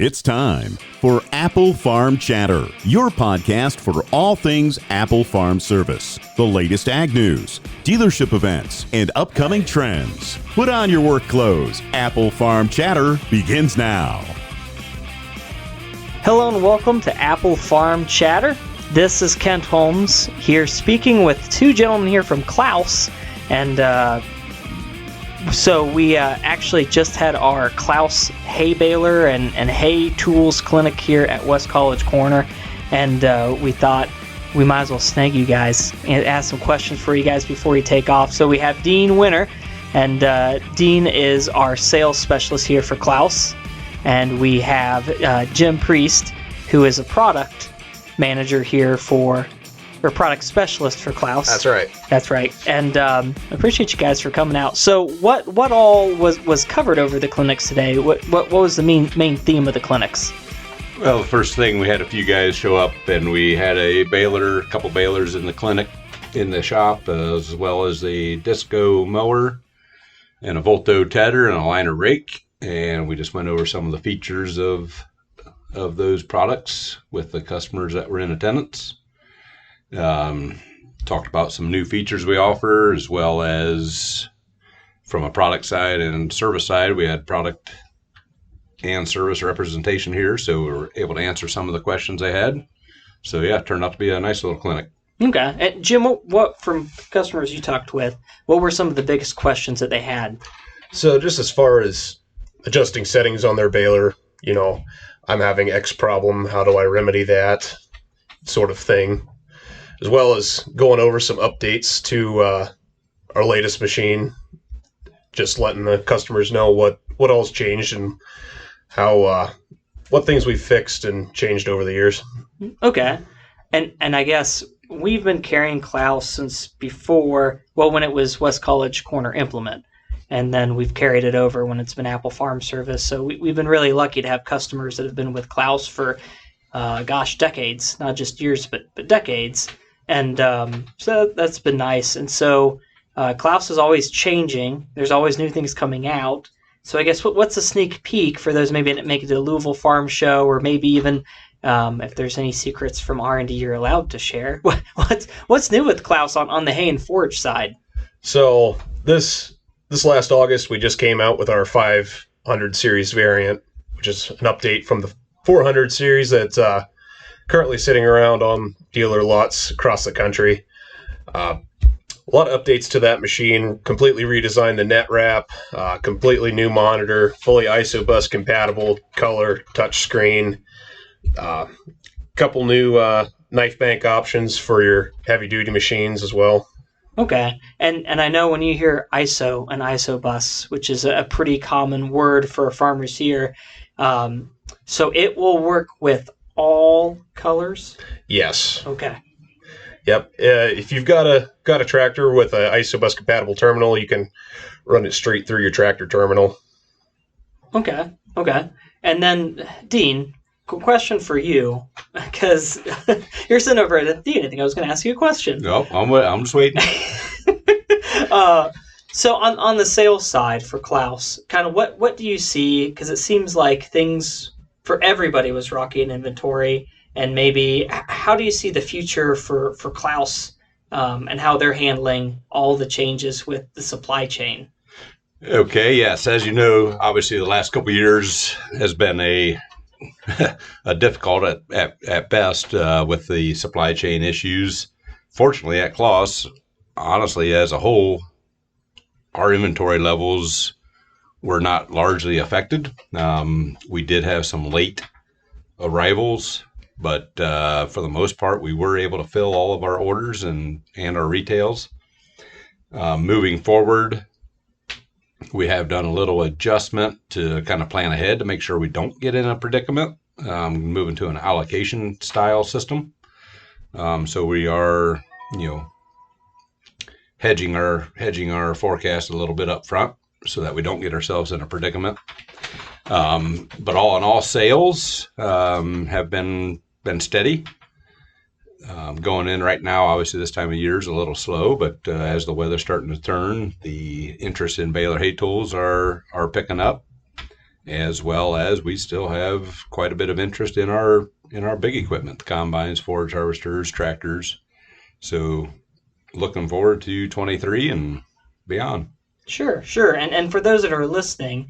It's time for Apple Farm Chatter, your podcast for all things Apple Farm Service, the latest ag news, dealership events, and upcoming trends. Put on your work clothes. Apple Farm Chatter begins now. Hello and welcome to Apple Farm Chatter. This is Kent Holmes here speaking with two gentlemen here from Claas, and so we actually just had our Claas hay baler and hay tools clinic here at West College Corner, and we thought we might as well snag you guys and ask some questions for you guys before you take off. So we have Dean Winter, and Dean is our sales specialist here for Claas, and we have Jim Priest, who is a product manager here or product specialist for Claas. That's right. And I appreciate you guys for coming out. So what all was covered over the clinics today? What was the main theme of the clinics? Well, the first thing, we had a few guys show up, and we had a couple balers in the clinic, in the shop, as well as a disco mower and a Volto tedder and a liner rake. And we just went over some of the features of those products with the customers that were in attendance. Talked about some new features we offer, as well as from a product side and service side. We had product and service representation here, so we were able to answer some of the questions they had. So yeah, it turned out to be a nice little clinic. Okay. And Jim, what from customers you talked with, what were some of the biggest questions that they had? So just as far as adjusting settings on their baler, I'm having X problem, how do I remedy that sort of thing, as well as going over some updates to our latest machine, just letting the customers know what all's changed and how what things we've fixed and changed over the years. Okay. And I guess we've been carrying Claas since before, when it was West College Corner Implement. And then we've carried it over when it's been Apple Farm Service. So we've been really lucky to have customers that have been with Claas for, decades, not just years, but decades. And so that's been nice. And so Claas is always changing. There's always new things coming out. So I guess what's a sneak peek for those maybe that make it to the Louisville Farm Show, or maybe even if there's any secrets from R&D you're allowed to share? What's new with Claas on the hay and forage side? So this last August, we just came out with our 500 series variant, which is an update from the 400 series that's currently sitting around on dealer lots across the country. A lot of updates to that machine, completely redesigned the net wrap, completely new monitor, fully ISO-bus compatible, color, touchscreen, couple new knife bank options for your heavy-duty machines as well. Okay, and I know when you hear ISO and ISO-bus, which is a pretty common word for farmers here, so it will work with all colors? Yes. Okay. Yep. If you've got a tractor with an ISO-bus compatible terminal, you can run it straight through your tractor terminal. Okay. And then, Dean, question for you, because you're sitting over at Dean. I think I was going to ask you a question. No, I'm just waiting. So on the sales side for Claas, kind of what do you see? Because it seems like things for everybody was rocky in inventory, and maybe how do you see the future for Claas and how they're handling all the changes with the supply chain? Okay, yes. As you know, obviously the last couple of years has been a difficult at best with the supply chain issues. Fortunately, at Claas, honestly, as a whole, our inventory levels were not largely affected. We did have some late arrivals, but for the most part, we were able to fill all of our orders and our retails. Moving forward, we have done a little adjustment to kind of plan ahead to make sure we don't get in a predicament, moving to an allocation style system. So we are, hedging our forecast a little bit up front so that we don't get ourselves in a predicament. But all in all, sales have been steady. Going in right now, obviously this time of year is a little slow, but as the weather's starting to turn, the interest in baler hay tools are picking up. as well as we still have quite a bit of interest in our big equipment, the combines, forage harvesters, tractors. So looking forward to 23 and beyond. Sure, sure. And for those that are listening,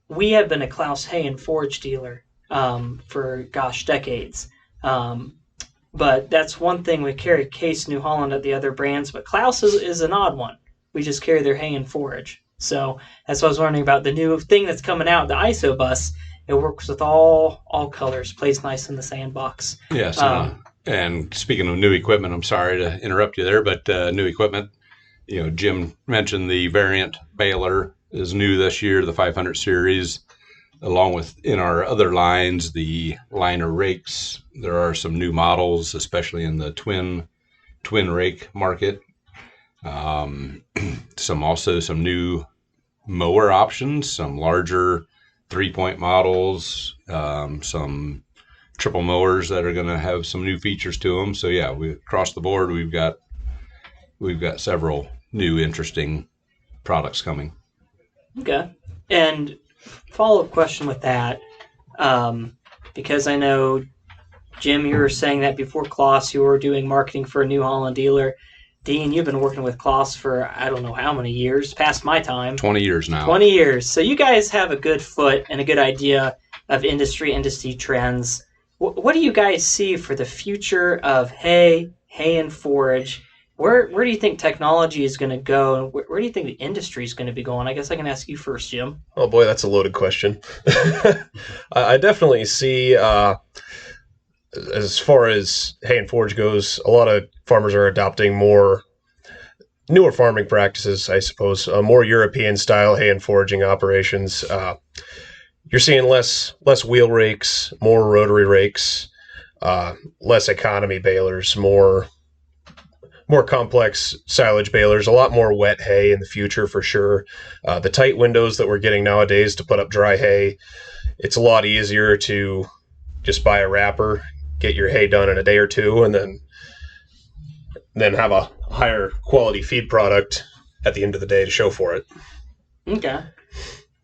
we have been a Claas Hay and Forage dealer for, decades. But that's one thing. We carry Case, New Holland at the other brands, but Claas is an odd one. We just carry their hay and forage. So that's what I was wondering about the new thing that's coming out, the ISO bus. It works with all colors, plays nice in the sandbox. Yes. And speaking of new equipment, I'm sorry to interrupt you there, but new equipment, Jim mentioned the variant baler is new this year, the 500 series, along with in our other lines, the liner rakes. There are some new models, especially in the twin rake market. Some new mower options, some larger 3-point models, some triple mowers that are going to have some new features to them. So yeah, across the board, we've got several new interesting products coming. Okay. And follow-up question with that, because I know, Jim, you were saying that before Claas, you were doing marketing for a New Holland dealer. Dean, you've been working with Claas for I don't know how many years, past my time. 20 years now. 20 years. So you guys have a good foot and a good idea of industry trends. What do you guys see for the future of hay and forage? Where do you think technology is going to go, and where do you think the industry is going to be going? I guess I can ask you first, Jim. Oh boy, that's a loaded question. I definitely see, as far as hay and forage goes, a lot of farmers are adopting newer farming practices, I suppose, more European style hay and foraging operations. You're seeing less wheel rakes, more rotary rakes, less economy balers, more complex silage balers, a lot more wet hay in the future for sure. The tight windows that we're getting nowadays to put up dry hay, it's a lot easier to just buy a wrapper, get your hay done in a day or two, and then have a higher quality feed product at the end of the day to show for it. Okay.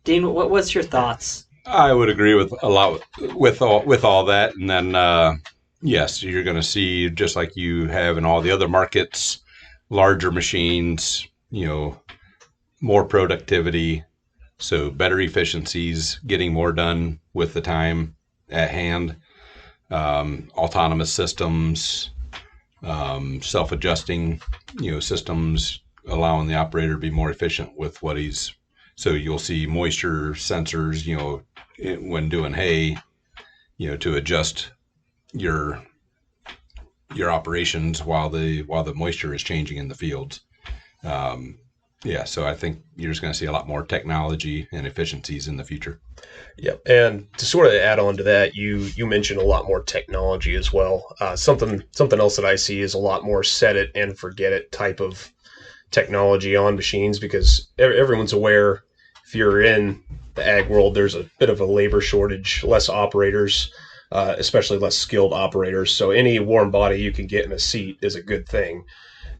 Dean, what's your thoughts? I would agree with a lot with all that. And then, yes, you're going to see, just like you have in all the other markets, larger machines, more productivity, so better efficiencies, getting more done with the time at hand, autonomous systems, self-adjusting, systems allowing the operator to be more efficient with what so you'll see moisture sensors, when doing hay, to adjust your operations while the moisture is changing in the fields. So I think you're just going to see a lot more technology and efficiencies in the future. Yep. And to sort of add on to that, you mentioned a lot more technology as well. Something else that I see is a lot more set it and forget it type of technology on machines, because everyone's aware, if you're in the ag world, there's a bit of a labor shortage, less operators, especially less skilled operators. So any warm body you can get in a seat is a good thing.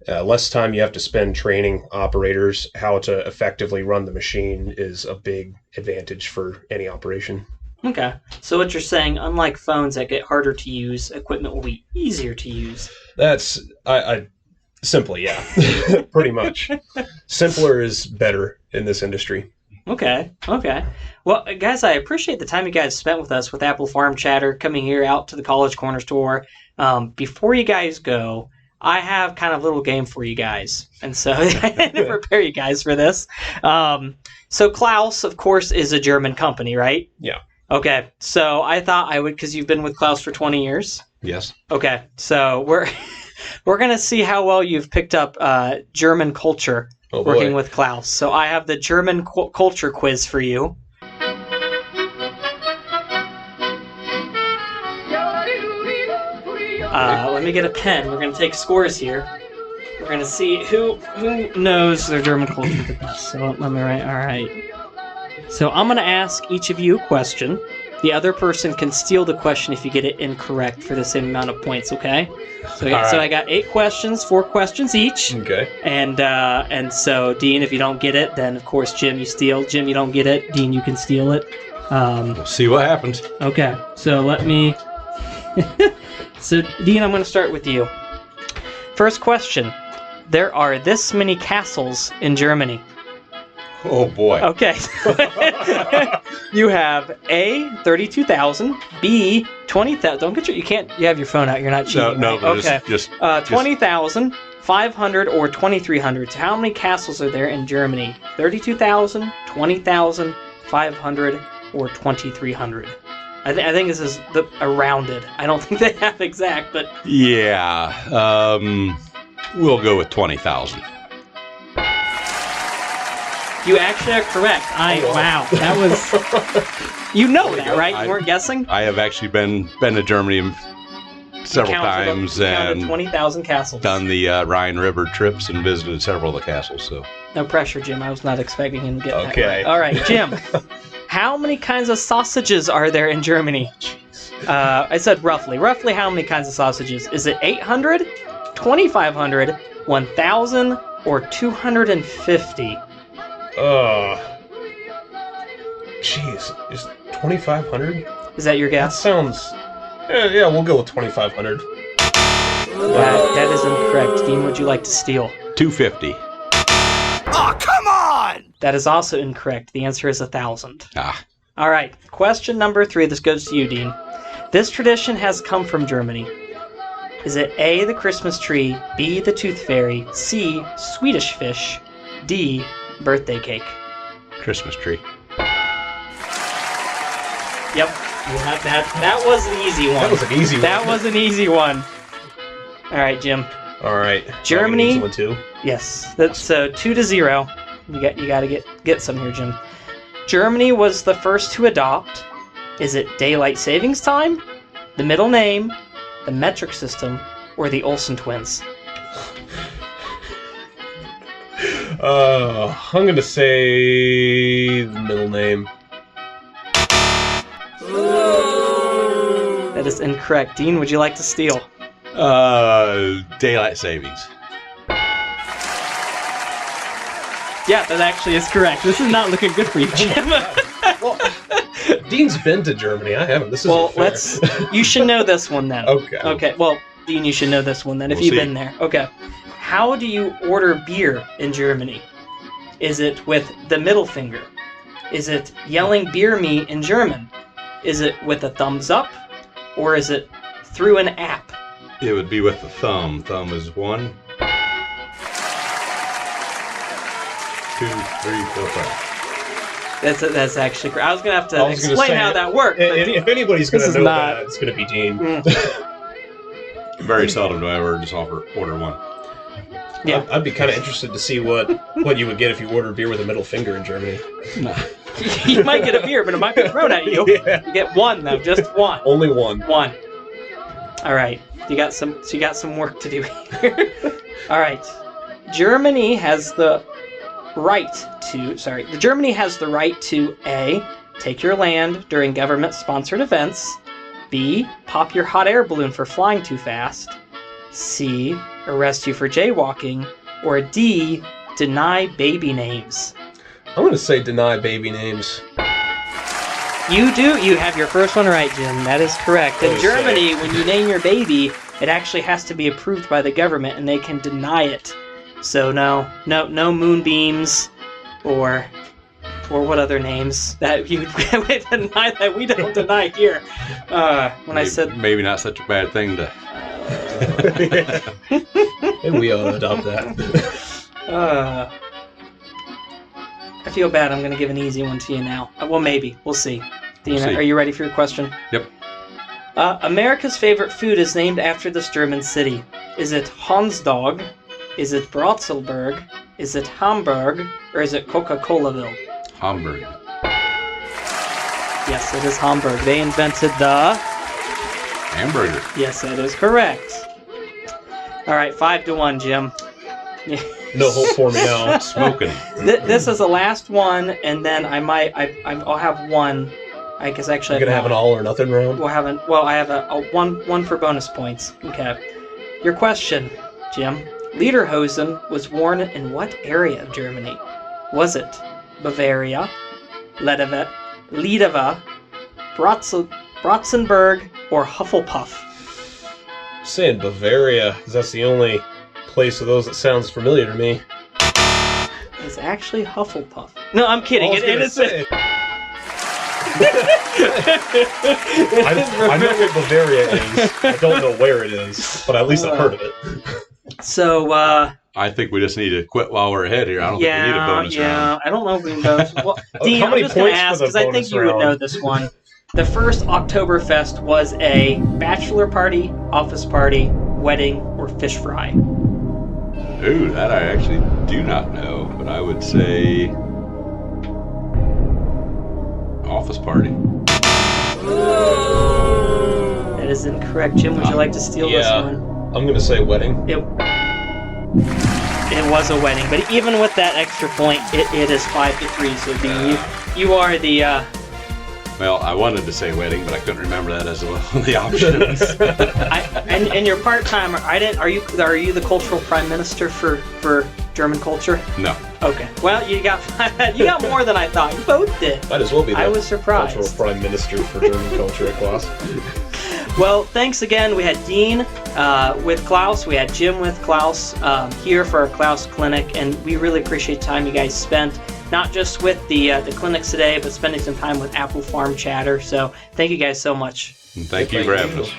Less time you have to spend training operators how to effectively run the machine is a big advantage for any operation. Okay. So what you're saying, unlike phones that get harder to use, equipment will be easier to use. That's, simply, yeah. Pretty much. Simpler is better in this industry. Okay. Well, guys, I appreciate the time you guys spent with us with Apple Farm Chatter, coming here out to the College Corner store. Before you guys go, I have kind of a little game for you guys. And so I had to prepare you guys for this. So Claas, of course, is a German company, right? Yeah. Okay. So I thought I would, because you've been with Claas for 20 years. Yes. Okay. So we're going to see how well you've picked up German culture working with Claas. So I have the German culture quiz for you. Let me get a pen. We're going to take scores here. We're going to see who knows their German culture the best. So let me write. All right. So I'm going to ask each of you a question. The other person can steal the question if you get it incorrect for the same amount of points, okay? So, I got 8 questions, 4 questions each. Okay. And so, Dean, if you don't get it, then of course, Jim, you steal. Jim, you don't get it. Dean, you can steal it. We'll see what happens. Okay, so let me... So, Dean, I'm going to start with you. First question. There are this many castles in Germany. Oh, boy. Okay. You have A, 32,000, B, 20,000. Don't get you can't, you have your phone out, you're not cheating. No, right? Okay. just 20,000, 500, or 2,300. So how many castles are there in Germany? 32,000, 20,000, 500, or 2,300. I think this is a rounded. I don't think they have exact, but... Yeah. We'll go with 20,000. You actually are correct. Wow. That was... You know that, right? You weren't guessing? I have actually been to Germany several times and 20,000 castles. done the Rhine River trips and visited several of the castles. So No pressure, Jim. I was not expecting him to get that Okay. right. All right, Jim. How many kinds of sausages are there in Germany? I said roughly. Roughly how many kinds of sausages? Is it 800, 2,500, 1,000, or 250? Jeez, is 2,500? Is that your That guess? sounds. Yeah, we'll go with 2,500. That is incorrect. Dean, would you like to steal? 250. That is also incorrect. The answer is 1,000. Ah, All right. Question number 3. This goes to you, Dean. This tradition has come from Germany. Is it A, the Christmas tree, B, the tooth fairy, C, Swedish fish, D, birthday cake? Christmas tree. Yep. You have that. That was an easy one. That was an easy one. That was an easy one. All right, Jim. All right. Germany- Easy one too. Yes. That's 2-0. You got to get some here, Jim. Germany was the first to adopt. Is it daylight savings time, the middle name, the metric system, or the Olsen twins? I'm gonna say the middle name. That is incorrect. Dean, would you like to steal? Daylight savings. Yeah, that actually is correct. This is not looking good for you, Jim. Well, Dean's been to Germany. I haven't. This is Well, you should know this one then. Okay. Okay, well, Dean, you should know this one then if We'll you've see. been there. Okay. How do you order beer in Germany? Is it with the middle finger? Is it yelling beer me in German? Is it with a thumbs up? Or is it through an app? It would be with the thumb. Thumb is 1, 2, 3, 4, 5. That's actually correct. I was going to have to explain how that worked. but If anybody's this gonna is know not- that, it's gonna be Dean. Very seldom do I ever just order one. Yeah. I'd be kind of interested to see what you would get if you ordered beer with a middle finger in Germany. You might get a beer, but it might be thrown at you. Yeah. You get one, though. Just one. Only one. One. All right. You got some work to do here. All right. Germany has the right to A, take your land during government-sponsored events, B, pop your hot air balloon for flying too fast, C, arrest you for jaywalking, or D, deny baby names. I'm gonna say deny baby names. You do. You have your first one right, Jim. That is correct. In Okay. Germany, when you name your baby, it actually has to be approved by the government, and they can deny it. So no moonbeams, or what other names that you would deny that we don't deny here. When I said Maybe not such a bad thing to... Maybe we ought to adopt that. I feel bad. I'm going to give an easy one to you now. Well, maybe. We'll see. Dina, see. are you ready for your question? Yep. America's favorite food is named after this German city. Is it Hansdog? Is it Brotzelburg? Is it Hamburg? Or is it Coca-Colaville? Hamburg. Yes, it is Hamburg. They invented the... Hamburger. Yes, that is correct. All right, 5-1, Jim. No hope for me now. Smoking. This is the last one, and then I'll have one I guess actually You're gonna have an all or nothing round. I have a one for bonus points. Okay. Your question, Jim. Lederhosen was worn in what area of Germany? Was it Bavaria, Lidova, Brotzenburg, or Hufflepuff? I'm saying Bavaria, because that's the only place of those that sounds familiar to me. It's actually Hufflepuff. No, I'm kidding. I know what Bavaria is. I don't know where it is, but at least I've heard of it. So, I think we just need to quit while we're ahead here. I don't think we need a bonus round. I don't know if we can bonus. Well, Dean, How I'm many just going to points ask for the because I think bonus you would round? know this one. The first Oktoberfest was a bachelor party, office party, wedding, or fish fry. Ooh, that I actually do not know, but I would say office party. That is incorrect. Jim, would you like to steal this Yeah. one? I'm gonna say wedding. It was a wedding, but even with that extra point, it is 5-3. So Dean, you are the. Well, I wanted to say wedding, but I couldn't remember that as one of the options. And you're part timer. Are you the cultural prime minister for German culture? No. Okay. Well, you got more than I thought. You both did. Might as well be the I was surprised. cultural prime minister for German culture at Claas. Well, thanks again. We had Dean with Klaus. We had Jim with Klaus here for our Klaus Clinic, and we really appreciate the time you guys spent, not just with the clinics today, but spending some time with Apple Farm Chatter. So thank you guys so much. And thank you for having us.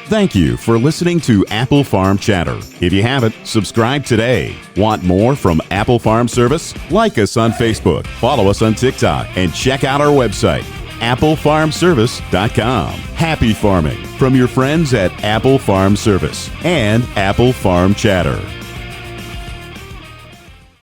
Thank you for listening to Apple Farm Chatter. If you haven't, subscribe today. Want more from Apple Farm Service? Like us on Facebook, follow us on TikTok, and check out our website, applefarmservice.com. Happy farming from your friends at Apple Farm Service and Apple Farm Chatter.